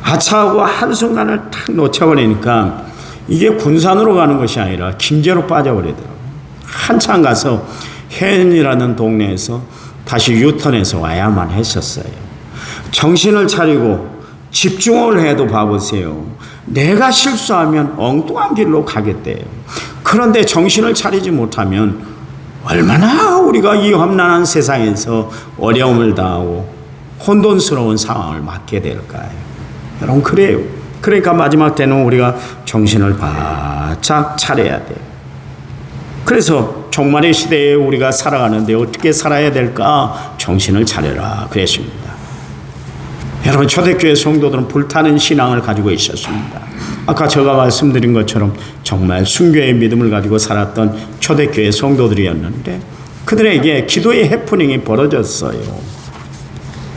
아차하고 한순간을 탁 놓쳐버리니까 이게 군산으로 가는 것이 아니라 김제로 빠져버리더라고요. 한참 가서 해연이라는 동네에서 다시 유턴해서 와야만 했었어요. 정신을 차리고 집중을 해도 봐보세요. 내가 실수하면 엉뚱한 길로 가겠대요. 그런데 정신을 차리지 못하면 얼마나 우리가 이 험난한 세상에서 어려움을 당하고 혼돈스러운 상황을 맞게 될까요? 여러분, 그래요. 그러니까 마지막 때는 우리가 정신을 바짝 차려야 돼요. 그래서 종말의 시대에 우리가 살아가는데 어떻게 살아야 될까? 정신을 차려라 그랬습니다. 여러분, 초대교회 성도들은 불타는 신앙을 가지고 있었습니다. 아까 제가 말씀드린 것처럼 정말 순교의 믿음을 가지고 살았던 초대교회 성도들이었는데 그들에게 기도의 해프닝이 벌어졌어요.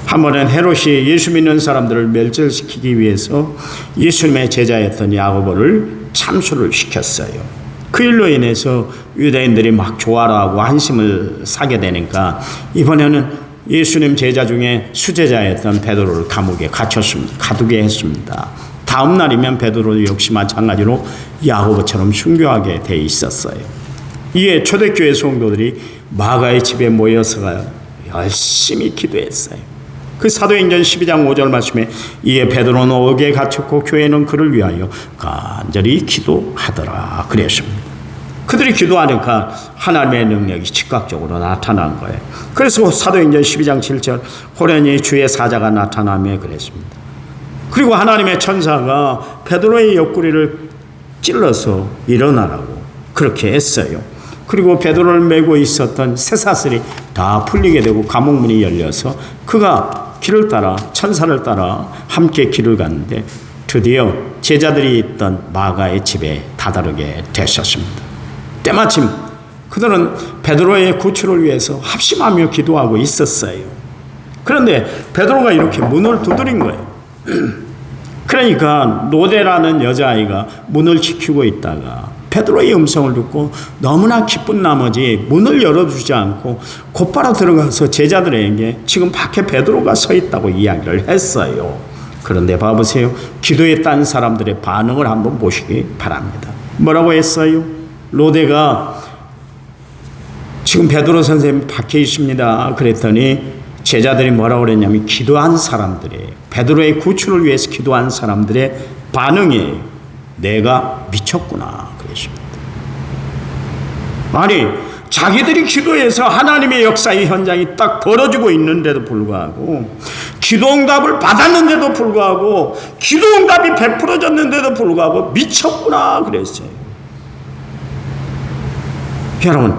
한 번은 헤롯이 예수 믿는 사람들을 멸절시키기 위해서 예수님의 제자였던 야고보를 참수를 시켰어요. 그 일로 인해서 유대인들이 막 조화라고 한심을 사게 되니까 이번에는 예수님 제자 중에 수제자였던 베드로를 감옥에 가두게 했습니다. 다음 날이면 베드로 역시 마찬가지로 야고보처럼 순교하게 돼 있었어요. 이에 초대교회 성도들이 마가의 집에 모여서 열심히 기도했어요. 그 사도행전 12장 5절 말씀에 이에 베드로는 옥에 갇혔고 교회는 그를 위하여 간절히 기도하더라 그랬습니다. 그들이 기도하니까 하나님의 능력이 즉각적으로 나타난 거예요. 그래서 사도행전 12장 7절 호련히 주의 사자가 나타나며 그랬습니다. 그리고 하나님의 천사가 베드로의 옆구리를 찔러서 일어나라고 그렇게 했어요. 그리고 베드로를 메고 있었던 쇠사슬이 다 풀리게 되고 감옥문이 열려서 그가 길을 따라 천사를 따라 함께 길을 갔는데 드디어 제자들이 있던 마가의 집에 다다르게 되셨습니다. 때마침 그들은 베드로의 구출을 위해서 합심하며 기도하고 있었어요. 그런데 베드로가 이렇게 문을 두드린 거예요. 그러니까 로데라는 여자아이가 문을 지키고 있다가 베드로의 음성을 듣고 너무나 기쁜 나머지 문을 열어주지 않고 곧바로 들어가서 제자들에게 지금 밖에 베드로가 서 있다고 이야기를 했어요. 그런데 봐보세요. 기도에 딴 사람들의 반응을 한번 보시기 바랍니다. 뭐라고 했어요? 로데가 지금 베드로 선생님 밖에 있습니다. 그랬더니 제자들이 뭐라고 그랬냐면 기도한 사람들의 베드로의 구출을 위해서 기도한 사람들의 반응이 내가 미쳤구나 그랬습니다. 아니 자기들이 기도해서 하나님의 역사의 현장이 딱 벌어지고 있는데도 불구하고 기도응답을 받았는데도 불구하고 기도응답이 베풀어졌는데도 불구하고 미쳤구나 그랬어요. 여러분,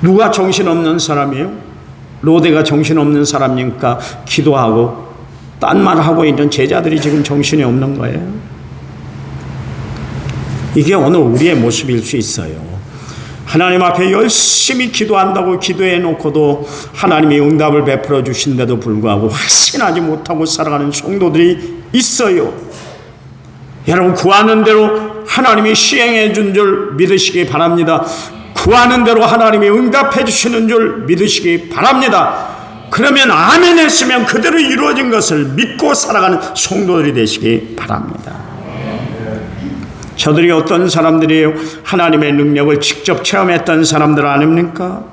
누가 정신없는 사람이에요? 로데가 정신없는 사람이니까 기도하고 딴 말하고 있는 제자들이 지금 정신이 없는 거예요. 이게 오늘 우리의 모습일 수 있어요. 하나님 앞에 열심히 기도한다고 기도해 놓고도 하나님이 응답을 베풀어 주신데도 불구하고 확신하지 못하고 살아가는 성도들이 있어요. 여러분, 구하는 대로 하나님이 시행해 준 줄 믿으시기 바랍니다. 구하는 대로 하나님이 응답해 주시는 줄 믿으시기 바랍니다. 그러면 아멘 했으면 그대로 이루어진 것을 믿고 살아가는 성도들이 되시기 바랍니다. 저들이 어떤 사람들이에요? 하나님의 능력을 직접 체험했던 사람들 아닙니까?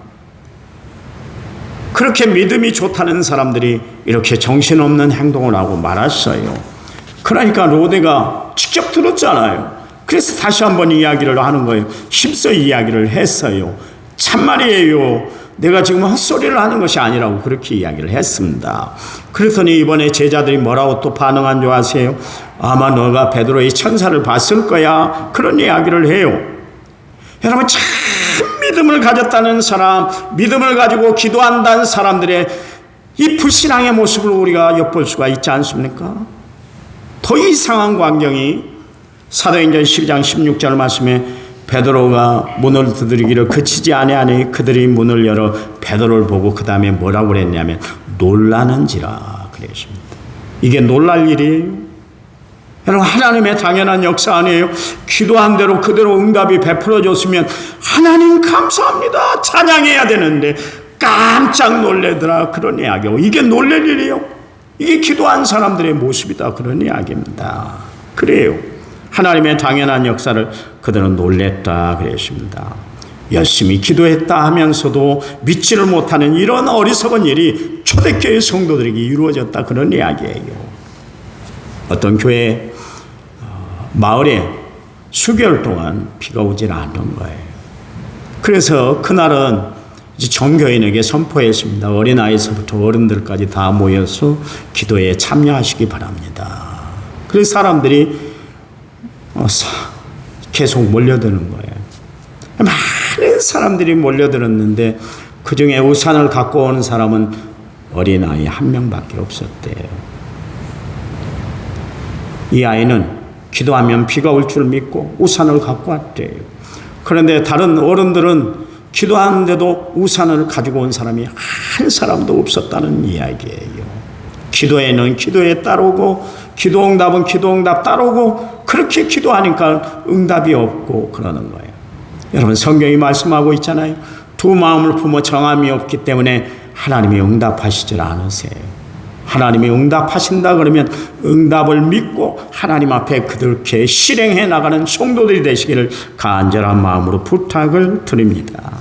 그렇게 믿음이 좋다는 사람들이 이렇게 정신없는 행동을 하고 말았어요. 그러니까 로데가 직접 들었잖아요. 그래서 다시 한번 이야기를 하는 거예요. 힘써 이야기를 했어요. 참말이에요. 내가 지금 헛소리를 하는 것이 아니라고 그렇게 이야기를 했습니다. 그랬더니 이번에 제자들이 뭐라고 또 반응한 줄 아세요? 아마 너가 베드로의 천사를 봤을 거야. 그런 이야기를 해요. 여러분, 참 믿음을 가졌다는 사람, 믿음을 가지고 기도한다는 사람들의 이 불신앙의 모습을 우리가 엿볼 수가 있지 않습니까? 더 이상한 광경이 사도행전 12장 16절 말씀에 베드로가 문을 두드리기를 그치지 아니하니 그들이 문을 열어 베드로를 보고 그 다음에 뭐라고 그랬냐면 놀라는지라 그랬습니다. 이게 놀랄 일이에요. 여러분, 하나님의 당연한 역사 아니에요? 기도한 대로 그대로 응답이 베풀어졌으면 하나님 감사합니다 찬양해야 되는데 깜짝 놀래더라 그런 이야기고 이게 놀랄 일이에요? 이게 기도한 사람들의 모습이다, 그런 이야기입니다. 그래요. 하나님의 당연한 역사를 그들은 놀랬다 그랬습니다. 열심히 기도했다 하면서도 믿지를 못하는 이런 어리석은 일이 초대교회 성도들에게 이루어졌다, 그런 이야기예요. 어떤 교회 마을에 수개월 동안 비가 오질 않는 거예요. 그래서 그날은 이제 전 교인에게 선포했습니다. 어린아이서부터 어른들까지 다 모여서 기도에 참여하시기 바랍니다. 그래서 사람들이 계속 몰려드는 거예요. 많은 사람들이 몰려들었는데 그중에 우산을 갖고 오는 사람은 어린아이 한 명밖에 없었대요. 이 아이는 기도하면 비가 올 줄 믿고 우산을 갖고 왔대요. 그런데 다른 어른들은 기도하는데도 우산을 가지고 온 사람이 한 사람도 없었다는 이야기예요. 기도에는 기도에 따르고 기도응답은 기도응답 따르고 그렇게 기도하니까 응답이 없고 그러는 거예요. 여러분, 성경이 말씀하고 있잖아요. 두 마음을 품어 정함이 없기 때문에 하나님이 응답하시질 않으세요. 하나님이 응답하신다 그러면 응답을 믿고 하나님 앞에 그렇게 실행해 나가는 성도들이 되시기를 간절한 마음으로 부탁을 드립니다.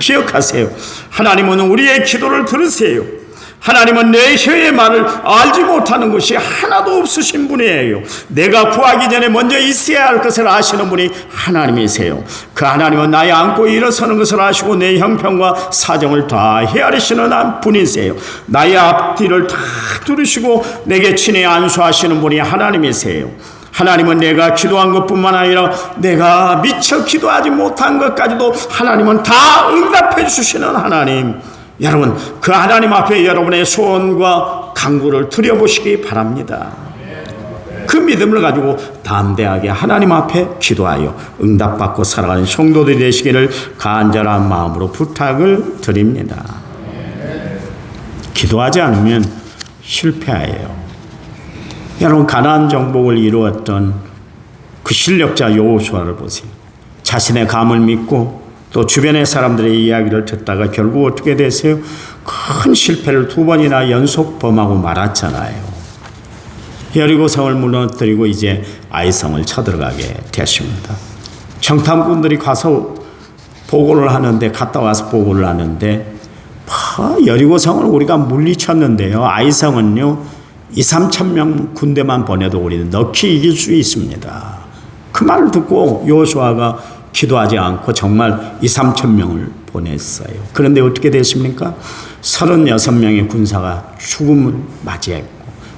기억하세요. 하나님은 우리의 기도를 들으세요. 하나님은 내 혀의 말을 알지 못하는 것이 하나도 없으신 분이에요. 내가 구하기 전에 먼저 있어야 할 것을 아시는 분이 하나님이세요. 그 하나님은 나의 안고 일어서는 것을 아시고 내 형편과 사정을 다 헤아리시는 분이세요. 나의 앞뒤를 다 들으시고 내게 친히 안수하시는 분이 하나님이세요. 하나님은 내가 기도한 것뿐만 아니라 내가 미처 기도하지 못한 것까지도 하나님은 다 응답해 주시는 하나님. 여러분, 그 하나님 앞에 여러분의 소원과 간구를 드려보시기 바랍니다. 그 믿음을 가지고 담대하게 하나님 앞에 기도하여 응답받고 살아가는 성도들이 되시기를 간절한 마음으로 부탁을 드립니다. 기도하지 않으면 실패해요. 여러분, 가나안 정복을 이루었던 그 실력자 여호수아를 보세요. 자신의 감을 믿고 또 주변의 사람들의 이야기를 듣다가 결국 어떻게 됐어요? 큰 실패를 2번이나 연속 범하고 말았잖아요. 여리고성을 무너뜨리고 이제 아이성을 쳐들어가게 됐습니다. 정탐꾼들이 가서 보고를 하는데, 갔다 와서 보고를 하는데, 여리고성을 우리가 물리쳤는데요, 아이성은요 2-3천 명 군대만 보내도 우리는 넉히 이길 수 있습니다. 그 말을 듣고 여호수아가 기도하지 않고 정말 2-3천 명을 보냈어요. 그런데 어떻게 됐습니까? 36명의 군사가 죽음을 맞이했고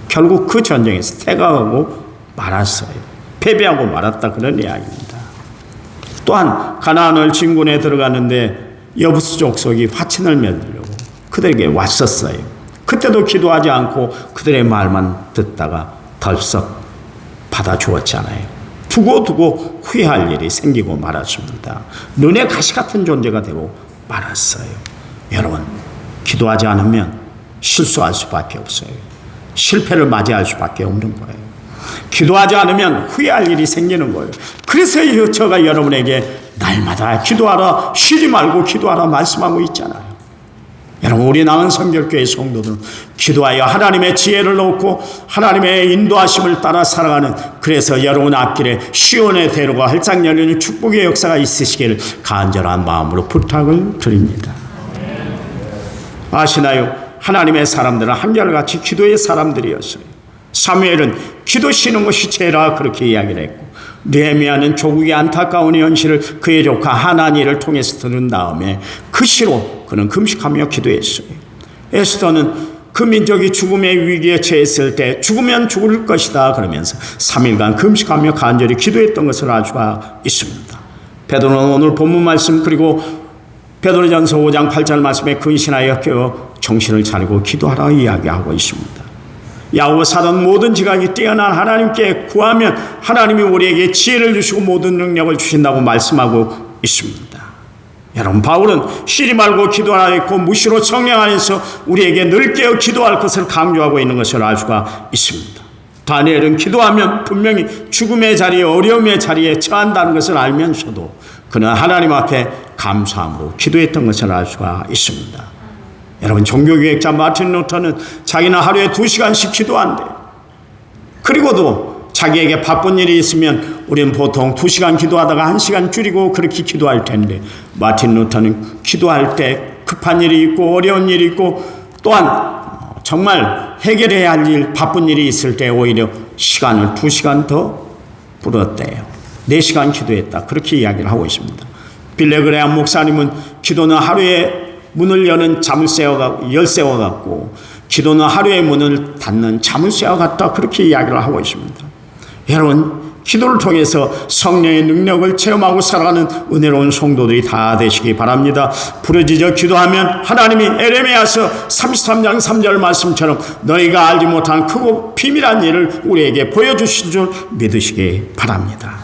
결국 그 전쟁에서 퇴각하고 말았어요. 패배하고 말았다, 그런 이야기입니다. 또한 가나안을 진군에 들어갔는데 여부스 족속이 화친을 맺으려고 그들에게 왔었어요. 그때도 기도하지 않고 그들의 말만 듣다가 덜썩 받아주었잖아요. 두고 후회할 일이 생기고 말았습니다. 눈에 가시 같은 존재가 되고 말았어요. 여러분, 기도하지 않으면 실수할 수밖에 없어요. 실패를 맞이할 수밖에 없는 거예요. 기도하지 않으면 후회할 일이 생기는 거예요. 그래서 저가 여러분에게 날마다 기도하라, 쉬지 말고 기도하라 말씀하고 있잖아요. 여러분, 우리 나은 성결교회 성도들은 기도하여 하나님의 지혜를 얻고 하나님의 인도하심을 따라 살아가는, 그래서 여러분 앞길에 시온의 대로가 활짝 열리는 축복의 역사가 있으시기를 간절한 마음으로 부탁을 드립니다. 아시나요? 하나님의 사람들은 한결같이 기도의 사람들이었어요. 사무엘은 기도 쉬는 것이 죄라 그렇게 이야기를 했고, 느헤미야는 조국의 안타까운 현실을 그의 조카 하나니를 통해서 들은 다음에 그 시로 그는 금식하며 기도했어요. 에스더는 그 민족이 죽음의 위기에 처했을 때 죽으면 죽을 것이다 그러면서 3일간 금식하며 간절히 기도했던 것을 알 수가 있습니다. 베드로는 오늘 본문 말씀 그리고 베드로전서 5장 8절 말씀에 근신하여 깨어 정신을 차리고 기도하라 이야기하고 있습니다. 야후 사던 모든 지각이 뛰어난 하나님께 구하면 하나님이 우리에게 지혜를 주시고 모든 능력을 주신다고 말씀하고 있습니다. 여러분, 바울은 쉬지 말고 기도하라 했고 무시로 성령 안에서 우리에게 늘 깨어 기도할 것을 강조하고 있는 것을 알 수가 있습니다. 다니엘은 기도하면 분명히 죽음의 자리에, 어려움의 자리에 처한다는 것을 알면서도 그는 하나님 앞에 감사함으로 기도했던 것을 알 수가 있습니다. 여러분, 종교개혁자 마틴 루터는 자기는 하루에 2시간씩 기도한대요. 그리고도 자기에게 바쁜 일이 있으면 우리는 보통 2시간 기도하다가 1시간 줄이고 그렇게 기도할 텐데, 마틴 루터는 기도할 때 급한 일이 있고 어려운 일이 있고 또한 정말 해결해야 할 일, 바쁜 일이 있을 때 오히려 시간을 2시간 더 불었대요. 4시간 기도했다. 그렇게 이야기를 하고 있습니다. 빌레 그레암 목사님은 기도는 하루에 문을 여는 열쇠와 같고 기도는 하루의 문을 닫는 자물쇠와 같다. 그렇게 이야기를 하고 있습니다. 여러분, 기도를 통해서 성령의 능력을 체험하고 살아가는 은혜로운 성도들이 다 되시기 바랍니다. 부르짖어 기도하면 하나님이 에레미야서 33장 3절 말씀처럼 너희가 알지 못한 크고 비밀한 일을 우리에게 보여주실 줄 믿으시기 바랍니다.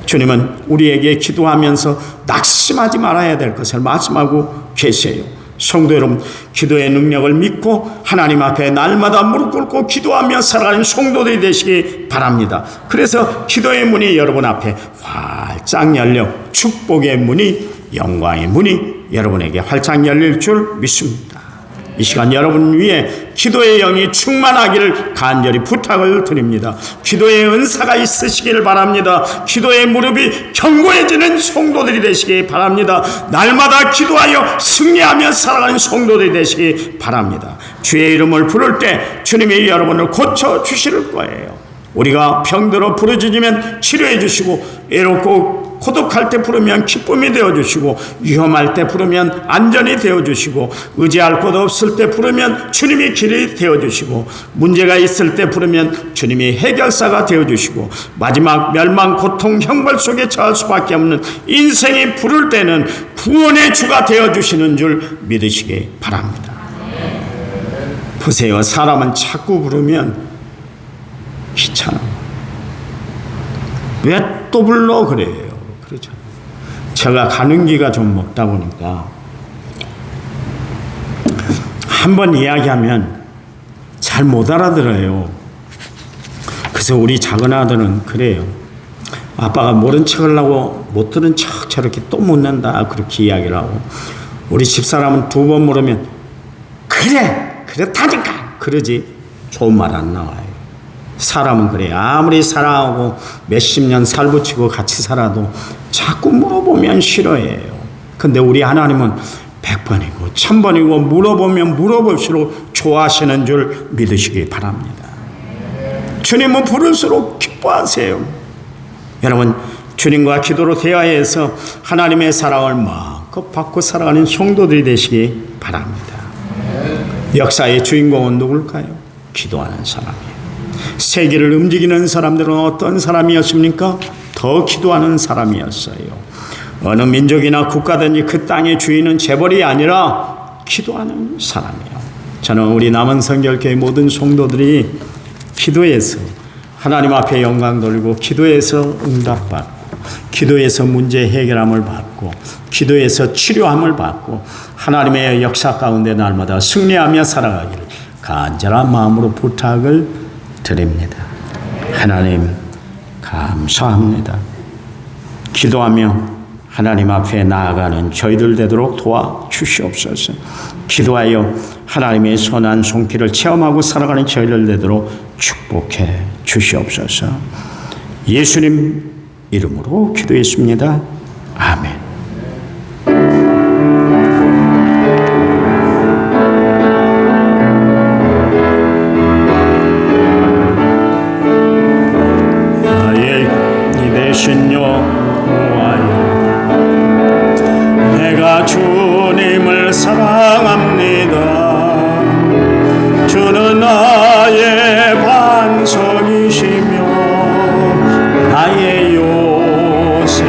주님은 우리에게 기도하면서 낙심하지 말아야 될 것을 말씀하고 계세요. 성도 여러분, 기도의 능력을 믿고 하나님 앞에 날마다 무릎 꿇고 기도하며 살아가는 성도들이 되시기 바랍니다. 그래서 기도의 문이 여러분 앞에 활짝 열려 축복의 문이, 영광의 문이 여러분에게 활짝 열릴 줄 믿습니다. 이 시간 여러분 위에 기도의 영이 충만하기를 간절히 부탁을 드립니다. 기도의 은사가 있으시기를 바랍니다. 기도의 무릎이 견고해지는 성도들이 되시기 바랍니다. 날마다 기도하여 승리하며 살아가는 성도들이 되시기 바랍니다. 주의 이름을 부를 때 주님이 여러분을 고쳐주실 거예요. 우리가 병들어 부르짖으면 치료해 주시고, 외롭고 고독할 때 부르면 기쁨이 되어주시고, 위험할 때 부르면 안전이 되어주시고, 의지할 곳 없을 때 부르면 주님이 길이 되어주시고, 문제가 있을 때 부르면 주님이 해결사가 되어주시고, 마지막 멸망, 고통, 형벌 속에 처할 수밖에 없는 인생이 부를 때는 구원의 주가 되어주시는 줄 믿으시기 바랍니다. 보세요. 사람은 자꾸 부르면 귀찮아. 왜 또 불러 그래요. 그렇죠. 제가 가는 기가 좀 먹다 보니까 한번 이야기하면 잘 못 알아들어요. 그래서 우리 작은 아들은 그래요. 아빠가 모른 척을 하고 못 들은 척 저렇게 또 묻는다. 그렇게 이야기를 하고, 우리 집사람은 2번 물으면 그래 그렇다니까 그러지 좋은 말 안 나와요. 사람은 그래요. 아무리 사랑하고 몇십 년 살붙이고 같이 살아도 자꾸 물어보면 싫어해요. 근데 우리 하나님은 100번이고 1000번이고 물어보면 물어볼수록 좋아하시는 줄 믿으시기 바랍니다. 주님은 부를수록 기뻐하세요. 여러분, 주님과 기도로 대화해서 하나님의 사랑을 마음껏 받고 살아가는 성도들이 되시기 바랍니다. 역사의 주인공은 누굴까요? 기도하는 사람이에요. 세계를 움직이는 사람들은 어떤 사람이었습니까? 더 기도하는 사람이었어요. 어느 민족이나 국가든지 그 땅의 주인은 재벌이 아니라 기도하는 사람이에요. 저는 우리 남은 성결교회 모든 성도들이 기도해서 하나님 앞에 영광 돌리고, 기도해서 응답받고, 기도해서 문제 해결함을 받고, 기도해서 치료함을 받고, 하나님의 역사 가운데 날마다 승리하며 살아가기를 간절한 마음으로 부탁을 드립니다. 하나님 감사합니다. 기도하며 하나님 앞에 나아가는 저희들 되도록 도와주시옵소서. 기도하여 하나님의 선한 손길을 체험하고 살아가는 저희들 되도록 축복해 주시옵소서. 예수님 이름으로 기도했습니다. 아멘. 내가 주님을 사랑합니다. 주는 나의 반석이시며 나의 요새시니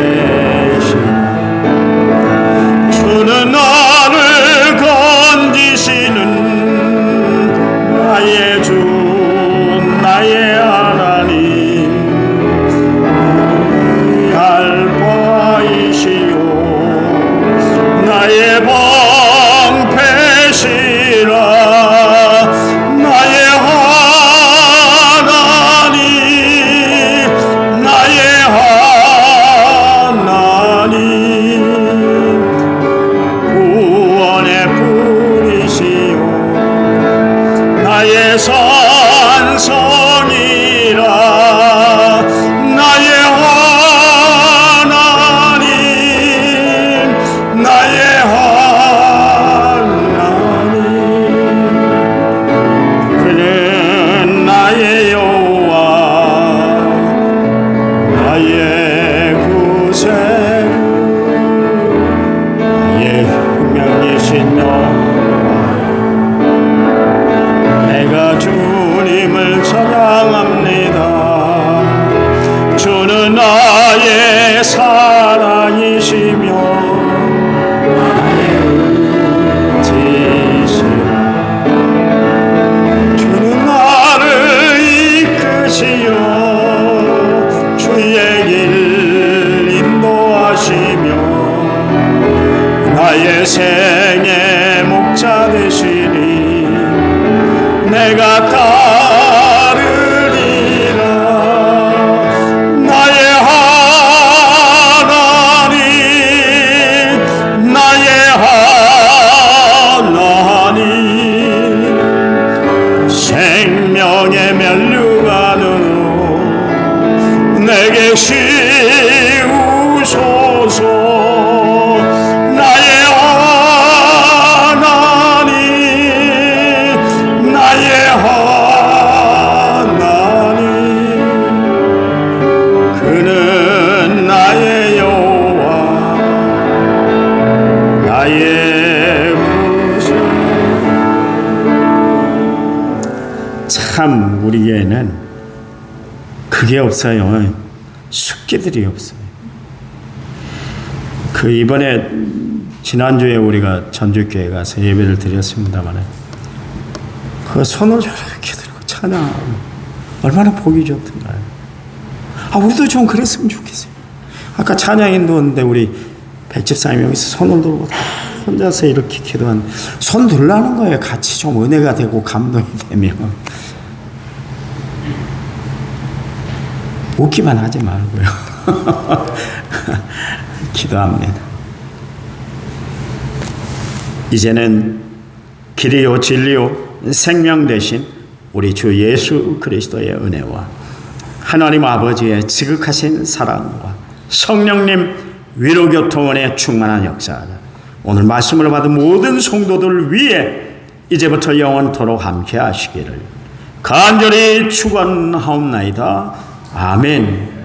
멸류관으로 내게 씌우소서. 나의 하나님, 나의 하나님, 그는 나의 여호와, 나의 구주. 참 우리에게는 그게 없어요. 숙기들이 없어요. 그 이번에 지난주에 우리가 전주교회 가서 예배를 드렸습니다만 그 손을 이렇게 들고 찬양 얼마나 보기 좋던가요. 우리도 좀 그랬으면 좋겠어요. 아까 찬양 인도했는데 우리 백집사님이 여기서 손을 들고 다 혼자서 이렇게 기도한 손 들라는 거예요. 같이 좀 은혜가 되고 감동이 되면. 웃기만 하지 말고요. 기도합니다. 이제는 길이요 진리요 생명 되신 우리 주 예수 그리스도의 은혜와 하나님 아버지의 지극하신 사랑과 성령님 위로교통원의 충만한 역사가 오늘 말씀을 받은 모든 성도들 위에 이제부터 영원토록 함께 하시기를 간절히 축원하옵나이다. 아멘.